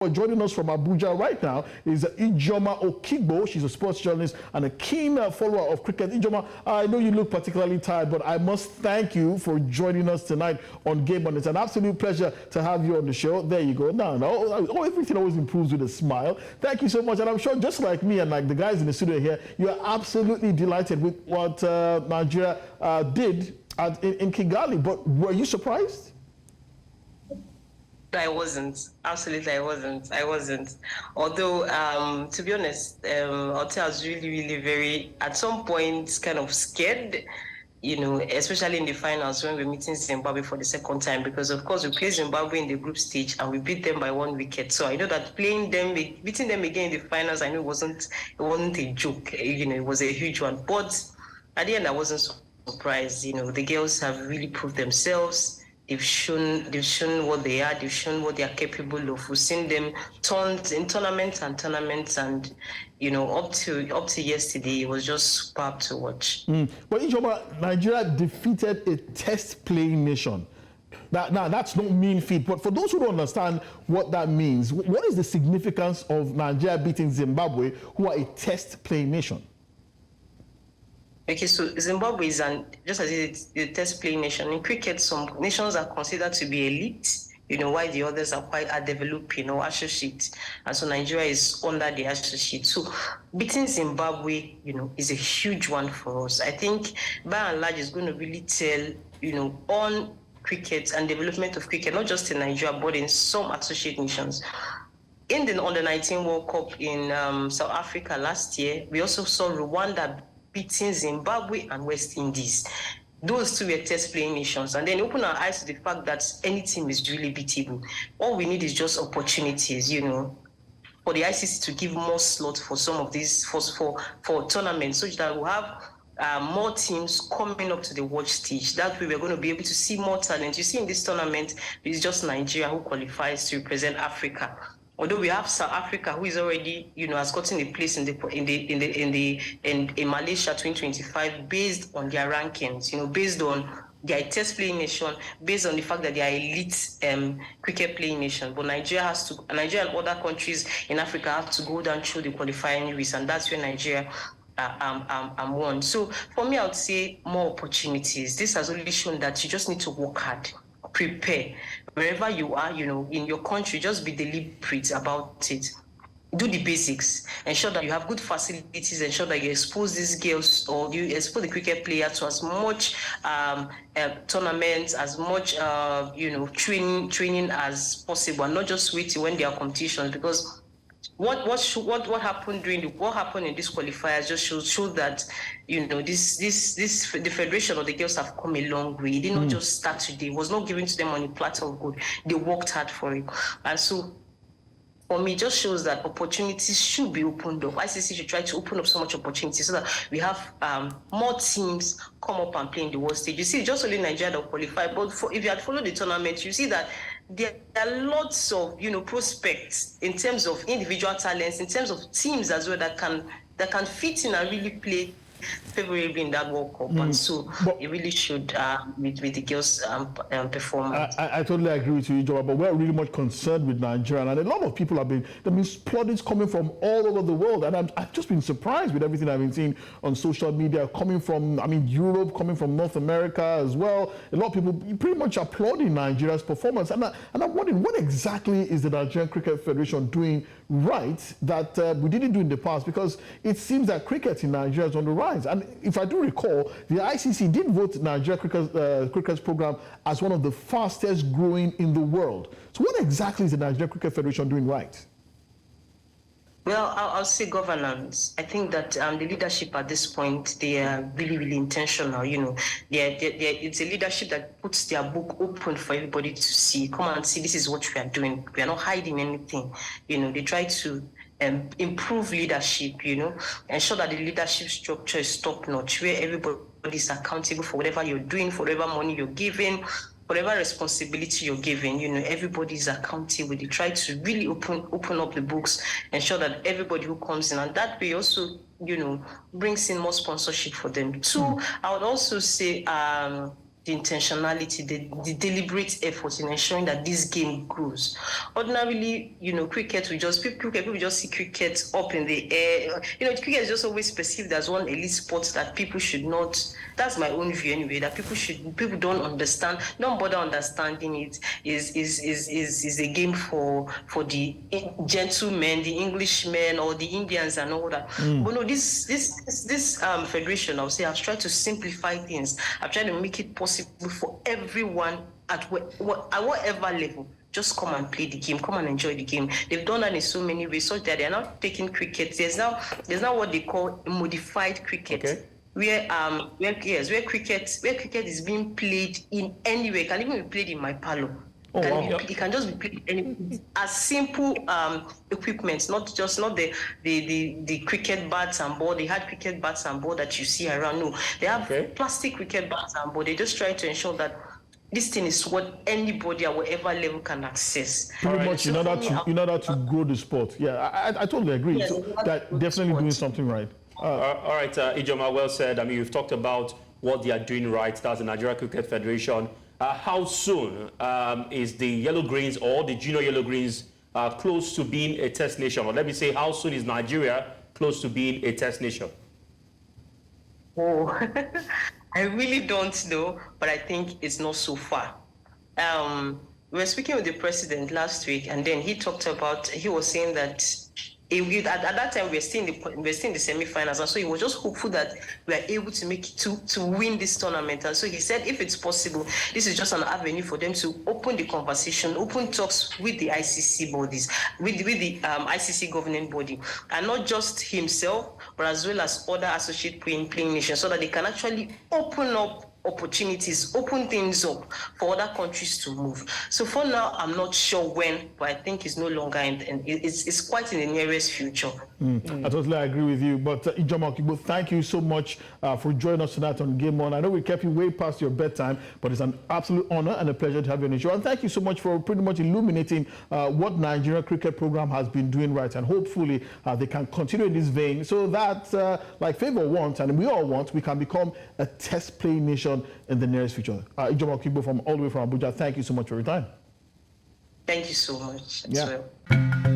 Joining us from Abuja right now is Ijoma Okigbo. She's a sports journalist and a keen follower of cricket. Ijoma, I know you look particularly tired, but I must thank you for joining us tonight on Game On. It's an absolute pleasure to have you on the show. There you go. No, everything always improves with a smile. Thank you so much. And I'm sure just like me and like the guys in the studio here, you're absolutely delighted with what Nigeria did in Kigali. But were you surprised? I wasn't. Absolutely, I wasn't. Although, to be honest, I'll say I was really very, at some point, kind of scared, especially in the finals when we're meeting Zimbabwe for the second time, because of course we played Zimbabwe in the group stage and we beat them by 1 wicket. So I know that beating them again in the finals, I know it wasn't a joke. It was a huge one. But at the end, I wasn't surprised. The girls have really proved themselves. They've shown what they are. They've shown what they are capable of. We've seen them turned in tournaments, and up to yesterday, it was just superb to watch. But Ijoma, Nigeria defeated a test-playing nation. Now, that's no mean feat. But for those who don't understand what that means, what is the significance of Nigeria beating Zimbabwe, who are a test-playing nation? Okay, so Zimbabwe is just as it's a test-playing nation. In cricket, some nations are considered to be elite, while the others are quite developing or associate. And so Nigeria is under the associate. So beating Zimbabwe, is a huge one for us. I think by and large it's going to really tell, on cricket and development of cricket, not just in Nigeria, but in some associate nations. In the Under-19 World Cup in South Africa last year, we also saw Rwanda beating Zimbabwe and West Indies. Those two were test-playing nations. And then open our eyes to the fact that any team is really beatable. All we need is just opportunities, for the ICC to give more slots for some of these, for tournaments, such that we'll have more teams coming up to the watch stage. That way we're going to be able to see more talent. You see in this tournament, it's just Nigeria who qualifies to represent Africa. Although we have South Africa, who is already, has gotten a place in Malaysia 2025 based on their rankings, based on their test-playing nation, based on the fact that they are elite cricket-playing nation. But Nigeria and other countries in Africa have to go down through the qualifying race, and that's where Nigeria won. So for me, I would say more opportunities. This has only shown that you just need to work hard, prepare. Wherever you are, in your country, just be deliberate about it. Do the basics. Ensure that you have good facilities. Ensure that you expose these girls or you expose the cricket players to as much tournaments, as much training as possible, and not just wait till when there are competitions. Because what happened in these qualifiers just shows that the federation or the girls have come a long way. They did not just start today. It was not given to them on a platter of gold. They worked hard for it, and so for me, it just shows that opportunities should be opened up. ICC should try to open up so much opportunity so that we have more teams come up and play in the world stage. You see, just only Nigeria that qualify, but if you had followed the tournament, you see that there are lots of prospects in terms of individual talents, in terms of teams as well that can fit in and really play favorably in that World Cup, and so it really should with the girls' performance. I totally agree with you, Ijoma, but we're really much concerned with Nigeria, and a lot of people have been plaudits coming from all over the world, and I've just been surprised with everything I've been seeing on social media, coming from Europe, coming from North America as well. A lot of people pretty much applauding Nigeria's performance, and I'm wondering, what exactly is the Nigerian Cricket Federation doing right that we didn't do in the past? Because it seems that cricket in Nigeria is on the rise. And if I do recall, the ICC did vote Nigeria cricket's program as one of the fastest growing in the world. So what exactly is the Nigerian Cricket Federation doing right? Well, I'll say governance. I think that the leadership at this point, they are really intentional. It's a leadership that puts their book open for everybody to see. Come and see, this is what we are doing. We are not hiding anything. They try to improve leadership, ensure that the leadership structure is top-notch, where everybody is accountable for whatever you're doing, for whatever money you're giving, whatever responsibility you're giving, everybody is accountable. They try to really open up the books, ensure that everybody who comes in, and that way also, brings in more sponsorship for them. Two, I would also say the intentionality, the deliberate effort in ensuring that this game grows. Ordinarily, cricket, people just see cricket up in the air. Cricket is just always perceived as one elite sport that people should not. That's my own view anyway. That people don't understand, don't bother understanding it. Is a game for the gentlemen, the Englishmen, or the Indians and all that. But no, this federation, I would say, I've tried to simplify things. I've tried to make it possible for everyone at whatever level. Just come and play the game, come and enjoy the game. They've done that in so many ways, such that they're now taking cricket. There's now what they call modified cricket. Okay. Where cricket is being played in anywhere. It can even be played in my parlor. It can just be played as simple equipment, not the cricket bats and ball, the hard cricket bats and ball that you see around. No, they have plastic cricket bats and ball. They're just trying to ensure that this thing is what anybody at whatever level can access. Pretty much in order to grow the sport. Yeah, I totally agree. Yes, so that definitely doing something right. All right, Ijoma, well said. I mean, you've talked about what they are doing right. That's the Nigeria Cricket Federation. How soon is the Yellow Greens or the Junior Yellow Greens close to being a test nation? Or let me say, how soon is Nigeria close to being a test nation? Oh, I really don't know, but I think it's not so far. We were speaking with the president last week, and then he was saying that at that time we were still in the semi-finals, and so he was just hopeful that we are able to make it to win this tournament. And so he said, if it's possible, this is just an avenue for them to open the conversation, open talks with the ICC bodies, with the ICC governing body, and not just himself, but as well as other associate playing nations, so that they can actually open up opportunities, open things up for other countries to move. So for now, I'm not sure when, but I think it's no longer, and it's quite in the nearest future. I totally agree with you. But Ijoma Okigbo, thank you so much for joining us tonight on Game On. I know we kept you way past your bedtime, but it's an absolute honor and a pleasure to have you on the show. And thank you so much for pretty much illuminating what Nigeria cricket program has been doing right, and hopefully they can continue in this vein, so that like Favour wants, and we all want, we can become a test playing nation in the nearest future. Ijoma Okigbo from all the way from Abuja, thank you so much for your time. Thank you so much as well.